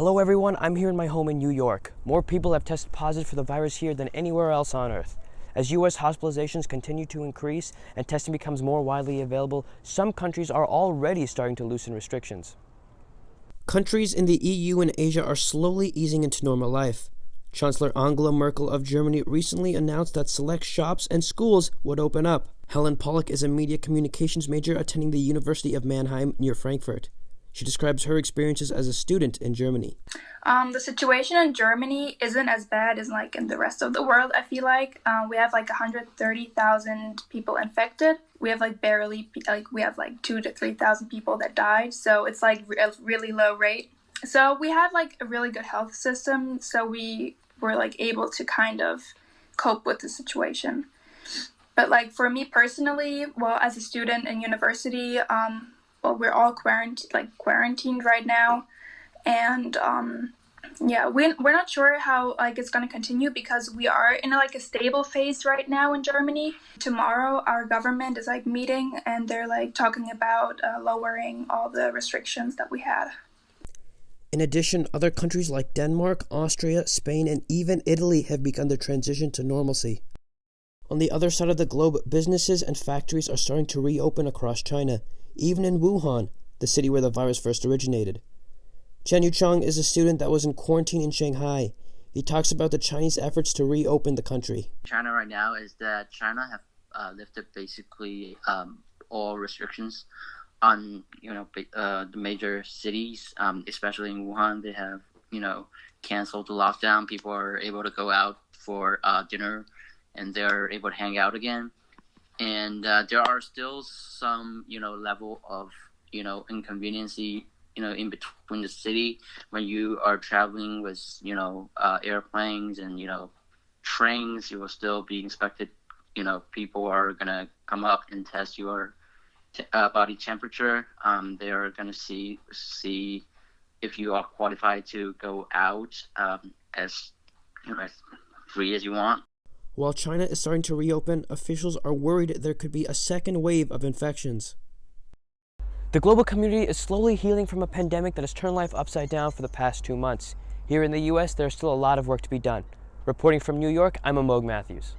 Hello everyone, I'm here in my home in New York. More people have tested positive for the virus here than anywhere else on Earth. As U.S. hospitalizations continue to increase and testing becomes more widely available, some countries are already starting to loosen restrictions. Countries in the EU and Asia are slowly easing into normal life. Chancellor Angela Merkel of Germany recently announced that select shops and schools would open up. Helen Pollack is a media communications major attending the University of Mannheim near Frankfurt. She describes her experiences as a student in Germany. The situation in Germany isn't as bad as like in the rest of the world, I feel like. We have like 130,000 people infected. We have like we have like 2,000 to 3,000 people that died. So it's like a really low rate. So we have like a really good health system. So we were like able to kind of cope with the situation. But like for me personally, well, as a student in university, we're all quarantined right now, and we're not sure how like it's gonna continue because we are in like a stable phase right now in Germany. Tomorrow, our government is like meeting, and they're like talking about lowering all the restrictions that we had. In addition, other countries like Denmark, Austria, Spain, and even Italy have begun their transition to normalcy. On the other side of the globe, businesses and factories are starting to reopen across China, even in Wuhan, the city where the virus first originated. Chen Yucheng is a student that was in quarantine in Shanghai. He talks about the Chinese efforts to reopen the country. China right now is that China have lifted basically all restrictions on the major cities, especially in Wuhan. They have canceled the lockdown. People are able to go out for dinner, and they're able to hang out again. And there are still some level of inconveniency in between the city when you are traveling with airplanes and trains. You will still be inspected. People are gonna come up and test your body temperature. They are gonna see if you are qualified to go out as free as you want. While China is starting to reopen, officials are worried there could be a second wave of infections. The global community is slowly healing from a pandemic that has turned life upside down for the past 2 months. Here in the U.S., there's still a lot of work to be done. Reporting from New York, I'm Amog Matthews.